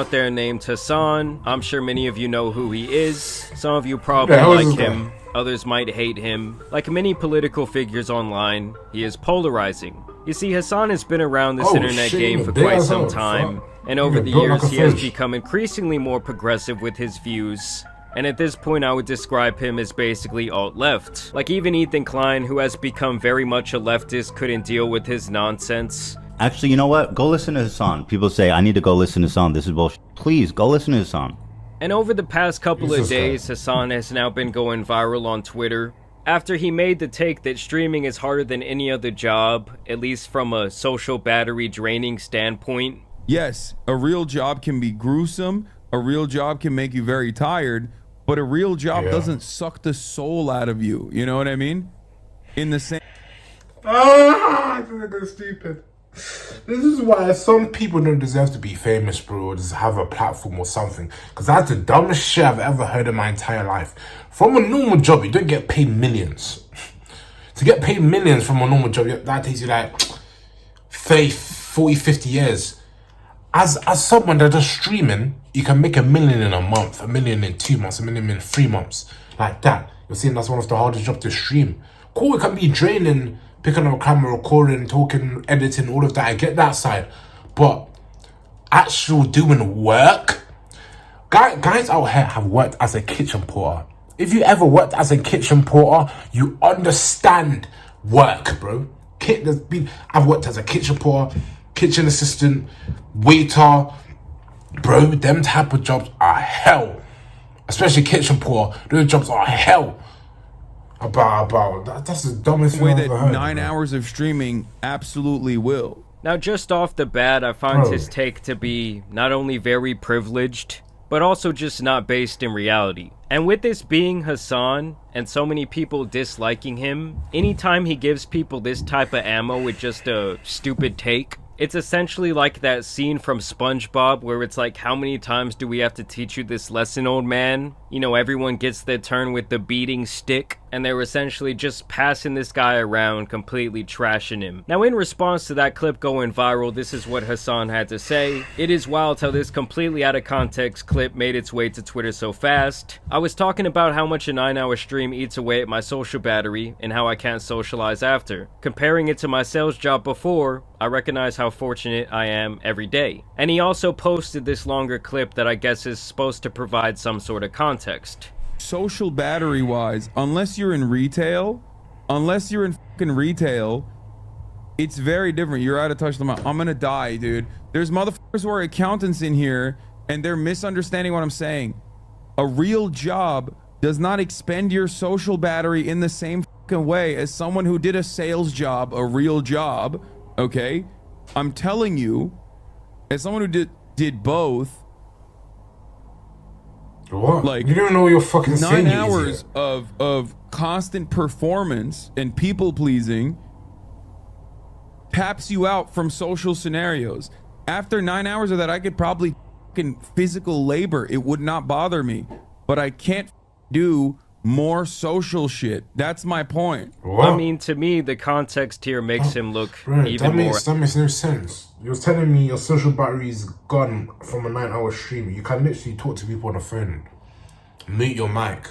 out there named Hasan. I'm sure many of you know who he is. Some of you probably like him. Others might hate him. Like many political figures online, he is polarizing. You see, Hasan has been around this internet game for quite some time, and over the years he has become increasingly more progressive with his views. And at this point I would describe him as basically alt-left. Like even Ethan Klein, who has become very much a leftist, couldn't deal with his nonsense. Actually, you know what? Go listen to Hasan. People say, I need to go listen to Hasan. This is bullshit. Please, go listen to Hasan. And over the past couple of days, Hasan has now been going viral on Twitter after he made the take that streaming is harder than any other job, at least from a social battery draining standpoint. Yes, a real job can be gruesome, a real job can make you very tired, but a real job doesn't suck the soul out of you. You know what I mean? In the same... This is stupid. This is why some people don't deserve to be famous, bro, or just have a platform or something. Because that's the dumbest shit I've ever heard in my entire life. From a normal job, you don't get paid millions. To get paid millions from a normal job, that takes you like 30, 40, 50 years. As someone that does streaming, you can make $1 million in a month, $1 million in 2 months, $1 million in 3 months. Like that. You're saying that's one of the hardest jobs to stream. Cool, it can be draining, picking up a camera, recording, talking, editing, all of that. I get that side. But actual doing work? Guys out here have worked as a kitchen porter. If you ever worked as a kitchen porter, you understand work, bro. I've worked as a kitchen porter, kitchen assistant, waiter. Bro, them type of jobs are hell. Especially kitchen porter. Those jobs are hell. That's the dumbest thing I've ever heard. 9 hours of streaming absolutely will. Now, just off the bat, I find his take to be not only very privileged, but also just not based in reality. And with this being Hasan, and so many people disliking him, anytime he gives people this type of ammo with just a stupid take, it's essentially like that scene from SpongeBob where it's like, how many times do we have to teach you this lesson, old man? You know, everyone gets their turn with the beating stick, and they're essentially just passing this guy around, completely trashing him. Now, in response to that clip going viral, this is what Hasan had to say. It is wild how this completely out of context clip made its way to Twitter so fast. I was talking about how much a 9-hour stream eats away at my social battery and how I can't socialize after. Comparing it to my sales job before, I recognize how fortunate I am every day. And he also posted this longer clip that I guess is supposed to provide some sort of context. Social battery wise, unless you're in retail, it's very different. You're out of touch. I'm gonna die, dude. There's motherfuckers who are accountants in here and they're misunderstanding what I'm saying. A real job does not expend your social battery in the same fucking way as someone who did a sales job, a real job. Okay, I'm telling you, as someone who did both. What? Like, you don't know what you're fucking saying. 9 hours of constant performance and people pleasing taps you out from social scenarios. After 9 hours of that, I could probably fucking physical labor. It would not bother me, but I can't do more social shit. That's my point. What? I mean, to me, the context here makes him look even more... That makes no sense. You're telling me your social battery is gone from a 9-hour stream. You can literally talk to people on the phone, mute your mic,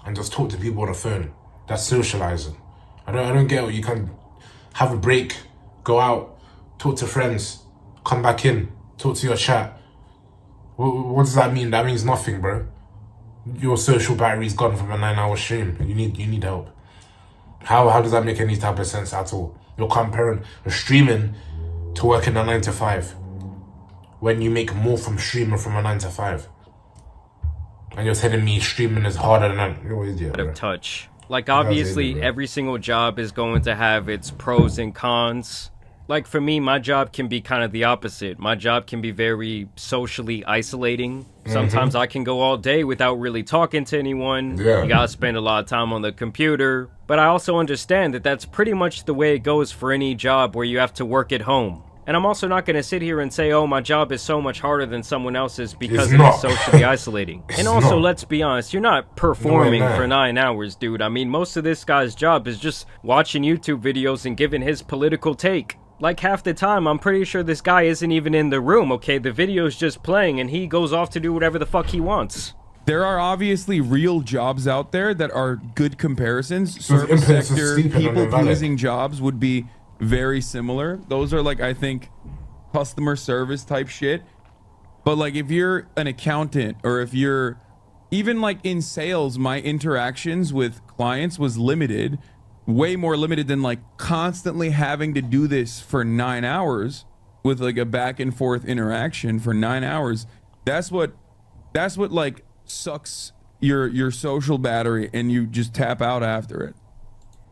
and just talk to people on the phone. That's socializing. I don't get it. You can have a break, go out, talk to friends, come back in, talk to your chat. What does that mean? That means nothing, bro. Your social battery's gone from a 9-hour stream. You need help. How does that make any type of sense at all? You're comparing streaming to working a 9 to 5 when you make more from streaming from a 9 to 5. And you're telling me streaming is harder than you're an idiot, bro. Touch. Like, obviously, every single job is going to have its pros and cons. Like, for me, my job can be kind of the opposite. My job can be very socially isolating. Sometimes I can go all day without really talking to anyone. You gotta spend a lot of time on the computer. But I also understand that that's pretty much the way it goes for any job where you have to work at home. And I'm also not gonna sit here and say, oh, my job is so much harder than someone else's because it is socially isolating. And also, let's be honest, you're not performing for 9 hours, dude. I mean, most of this guy's job is just watching YouTube videos and giving his political take. Like half the time, I'm pretty sure this guy isn't even in the room, okay? The video's just playing and he goes off to do whatever the fuck he wants. There are obviously real jobs out there that are good comparisons. So Service influence is sector, sleeping on people invalid. pleasing jobs would be very similar. Those are like, I think, customer service type shit. But like if you're an accountant or if you're even like in sales, my interactions with clients was limited, way more limited than like constantly having to do this for 9 hours with like a back and forth interaction for 9 hours. That's what like sucks your social battery and you just tap out after it.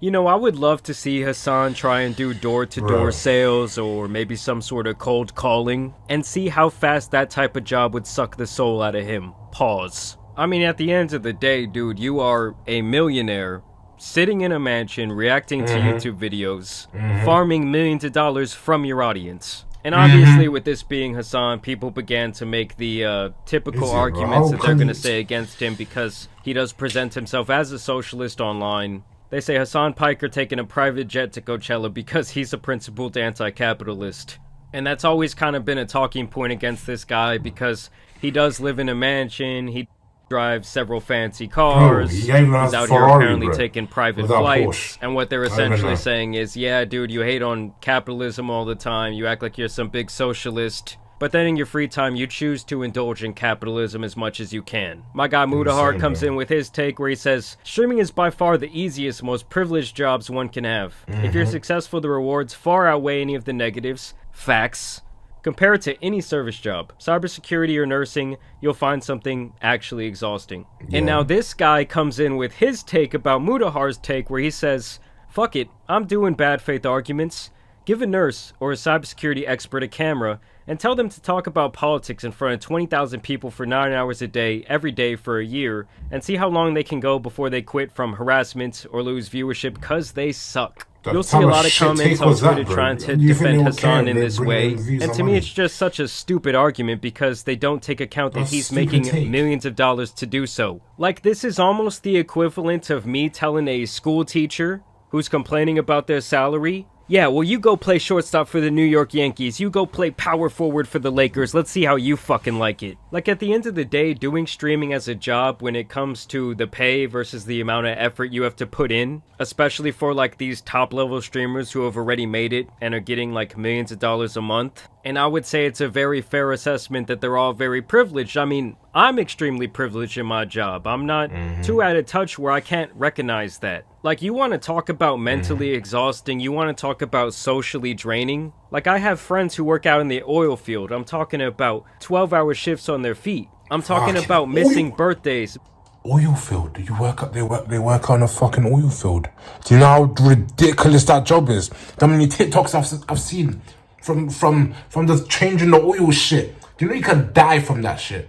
You know, I would love to see Hassan try and do door-to-door Right. sales or maybe some sort of cold calling and see how fast that type of job would suck the soul out of him. Pause. I mean, at the end of the day, dude, you are a millionaire sitting in a mansion reacting to YouTube videos, farming millions of dollars from your audience. And obviously, with this being Hassan, people began to make the typical Is it, bro? arguments How that they're come going to you- say against him because he does present himself as a socialist online. They say Hassan Piker taking a private jet to Coachella because he's a principled anti-capitalist. And that's always kind of been a talking point against this guy because he does live in a mansion, he drives several fancy cars, he ain't even has he's a out here Ferrari, apparently bro. taking private Without flights. Porsche. And what they're I don't essentially know. saying is, yeah, dude, you hate on capitalism all the time, you act like you're some big socialist. But then in your free time, you choose to indulge in capitalism as much as you can. My guy Mudahar Insane, comes bro. in with his take where he says, streaming is by far the easiest, most privileged jobs one can have. If you're successful, the rewards far outweigh any of the negatives. Facts. Compare it to any service job, cybersecurity or nursing, you'll find something actually exhausting. And now this guy comes in with his take about Mudahar's take where he says, fuck it, I'm doing bad faith arguments. Give a nurse or a cybersecurity expert a camera and tell them to talk about politics in front of 20,000 people for 9 hours a day, every day for a year, and see how long they can go before they quit from harassment or lose viewership because they suck. That You'll see a type of lot of shit comments take on was that, Twitter bro? trying to You think defend they would Hassan care in if this they way, bring in views and or to me money? it's just such a stupid argument because they don't take account that That's he's stupid making take. millions of dollars to do so. Like, this is almost the equivalent of me telling a school teacher who's complaining about their salary, yeah, well, you go play shortstop for the New York Yankees, you go play power forward for the Lakers, let's see how you fucking like it. Like, at the end of the day, doing streaming as a job when it comes to the pay versus the amount of effort you have to put in, especially for like these top level streamers who have already made it and are getting like millions of dollars a month. And I would say it's a very fair assessment that they're all very privileged. I mean, I'm extremely privileged in my job. I'm not too out of touch where I can't recognize that. Like, you want to talk about mentally exhausting, you want to talk about socially draining. Like, I have friends who work out in the oil field. I'm talking about 12-hour shifts on their feet. I'm talking Fuck. about missing birthdays. Oil field. You work up. They work on a fucking oil field. Do you know how ridiculous that job is? How many TikToks I've seen from the changing the oil shit. Do you know you can die from that shit?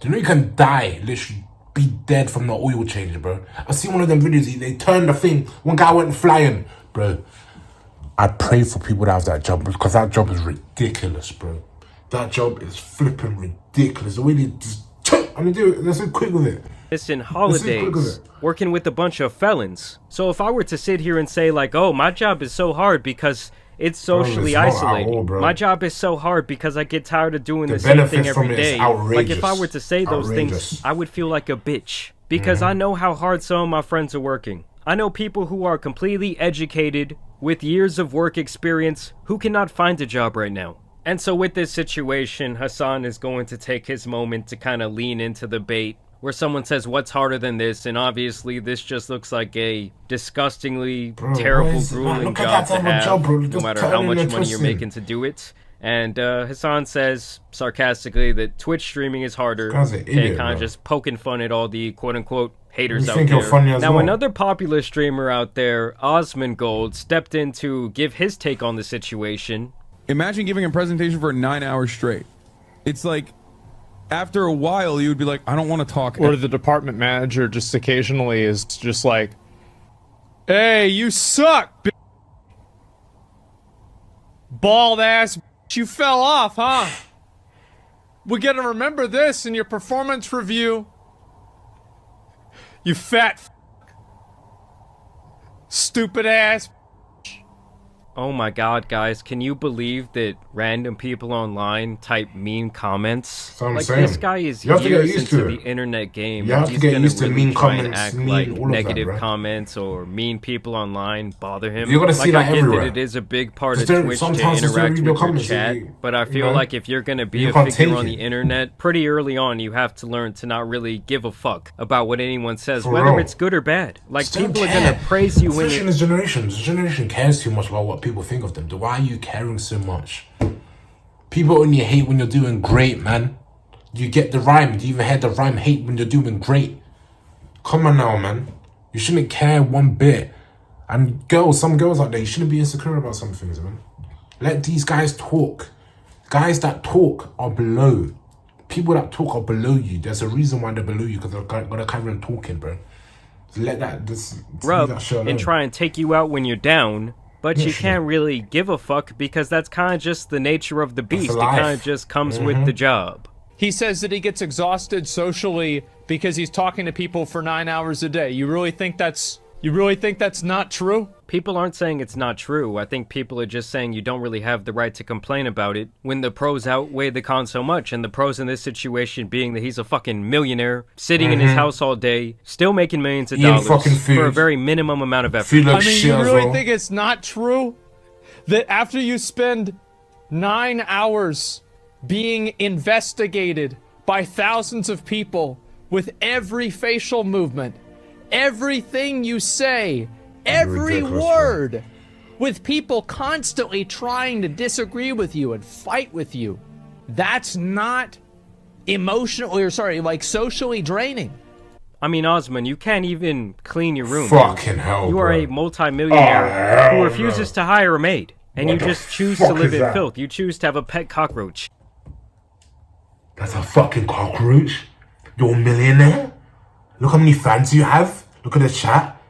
Do you know you can die, literally be dead from the oil change, bro? I seen one of them videos. They turned the thing. One guy went flying, bro. I pray for people that have that job because that job is ridiculous, bro. That job is flipping ridiculous. The way they just and they do it. They're so quick with it. Missing quick with holidays, it. working with a bunch of felons. So if I were to sit here and say like, oh, my job is so hard because it's socially it's not at isolated. all, bro. My job is so hard because I get tired of doing The the same thing benefits from every it is day. Like, if I outrageous. were to say those things, Outrageous. I would feel like a bitch because I know how hard some of my friends are working. I know people who are completely educated with years of work experience who cannot find a job right now. And so with this situation, Hassan is going to take his moment to kind of lean into the bait where someone says, what's harder than this? And obviously this just looks like a disgustingly terrible, why is it- grueling look at job that to type of have, job, bro. no Just matter how turning much and money you're twisting. making to do it. And Hassan says sarcastically that Twitch streaming is harder. Guy's an idiot, kind of bro. just poking fun at all the quote-unquote haters You out think there. you're funny as Now, well. another popular streamer out there, Osmongold, stepped in to give his take on the situation. Imagine giving a presentation for 9 hours straight. It's like, after a while, you would be like, I don't want to talk. Or the department manager just occasionally is just like, hey, you suck, bald ass, you fell off, huh? We're gonna remember this in your performance review. You fat, stupid ass. Oh my god, guys, can you believe that random people online type mean comments? That's what I'm Like, saying. this guy is You have to get years used into to the it. internet game. You have He's to get gonna used to really mean try and comments, act mean like all of that, negative bro. comments or mean people online bother him. You're gonna see like, that I get everywhere. that it is a big part Just of don't- Twitch to sometimes just don't interact read your with your comments, chat, but I feel know? like if you're gonna be You a can't figure take on the it. internet, pretty early on, you have to learn to not really give a fuck about what anyone says, For whether real. it's good or bad. Like, Just don't people are care. gonna praise you when Especially in it... this generation. This generation cares too much about what people think of them. Why are you caring so much? People only hate when you're doing great, man. Do you get the rhyme? Do you even hear the rhyme? Hate when you're doing great. Come on now, man. You shouldn't care one bit. And girls, some girls out there, you shouldn't be insecure about some things, man. Let these guys talk. Guys that talk are below. People that talk are below you. There's a reason why they're below you, because they're gonna carry on talking, bro. So let that just leave rub that shit alone. and try and take you out when you're down, but you can't really give a fuck because that's kind of just the nature of the beast. It life. kind of just comes with the job. He says that he gets exhausted socially because he's talking to people for 9 hours a day. You really think that's not true? People aren't saying it's not true. I think people are just saying you don't really have the right to complain about it when the pros outweigh the cons so much. And the pros in this situation being that he's a fucking millionaire, sitting in his house all day, still making millions of Eating dollars fucking food. for a very minimum amount of effort. Feel like I mean, shit you as really well. think it's not true that after you spend 9 hours being investigated by thousands of people with every facial movement, everything you say, every ridiculous, word, with people constantly trying to disagree with you and fight with you, that's not socially draining. I mean, Osman, you can't even clean your room. Fucking hell, You are bro. a multi-millionaire Oh, who hell refuses no. to hire a maid. And What you the just choose fuck to live is in that? filth. You choose to have a pet cockroach. That's a fucking cockroach. You're a millionaire. Look how many fans you have. Look at the chat.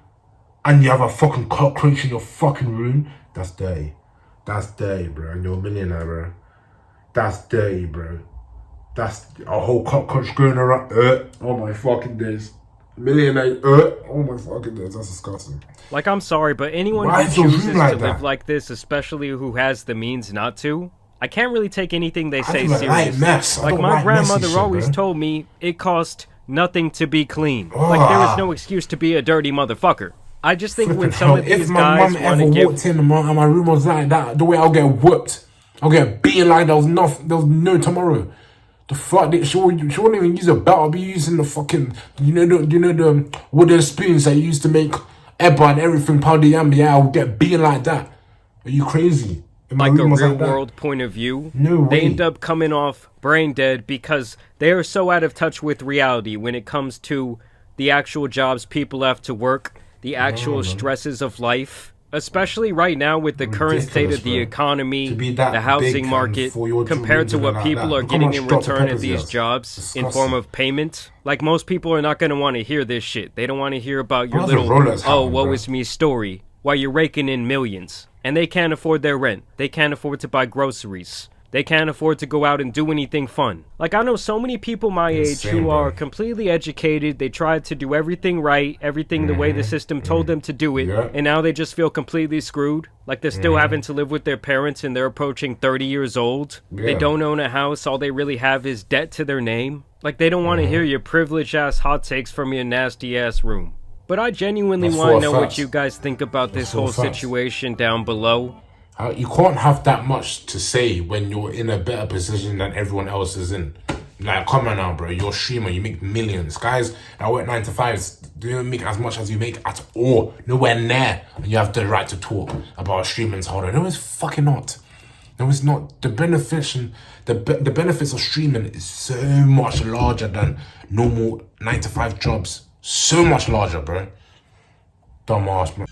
And you have a fucking cockroach in your fucking room. That's dirty. That's dirty, bro. And you're a millionaire, bro. That's dirty, bro. That's a whole cockroach going around. Oh my fucking days. Millionaire. Oh my fucking days. That's disgusting. Like, I'm sorry, but anyone Why who is your room chooses like to live that? like this, especially who has the means not to, I can't really take anything they say feel like seriously. mess. I Like, don't my like messy grandmother shit, always bro. told me it cost nothing to be clean. Like, there is no excuse to be a dirty motherfucker. I just think when Flipping some hell, of these if my guys mum want ever to give... walked in and my room was like that, the way I'll get whooped, I'll get beaten like there was no tomorrow. The fuck, she won't even use a belt. I'll be using the fucking, the wooden spoons that you used to make eba and everything, pound the yam. Yeah, I'll get beaten like that. Are you crazy? And my like a room was real like that. world point of view, No they way. end up coming off brain dead because they are so out of touch with reality when it comes to the actual jobs people have to work, the actual stresses of life, especially right now with the current state Ridiculous, of the bro. economy, To be that the housing big market, for your compared to children what like people that. are Look how getting much in Dr. return of Pepper's these has. jobs in Disgusting. form of payment. Like, most people are not going to want to hear this shit. They don't want to hear about your How's the little, Rolex oh, happen, woe bro? is me story while you're raking in millions. And they can't afford their rent. They can't afford to buy groceries. They can't afford to go out and do anything fun. Like, I know so many people my age Insane, who bro. are completely educated. They tried to do everything right, everything the way the system told them to do it, Yeah. and now they just feel completely screwed. Like, they're still having to live with their parents and they're approaching 30 years old. They Yeah. don't own a house. All they really have is debt to their name. Like, they don't want to hear your privileged-ass hot takes from your nasty-ass room. But I genuinely That's want to for a know what fact. you guys think about this That's for a whole fact. situation down below. You can't have that much to say when you're in a better position than everyone else is in. Like, come on now, bro. You're a streamer. You make millions. Guys that work 9 to 5s, they don't make as much as you make at all. Nowhere near. And you have the right to talk about streaming's harder. No, it's fucking not. No, it's not. The benefits and the benefits of streaming is so much larger than normal 9 to 5 jobs. So much larger, bro. Dumbass, man.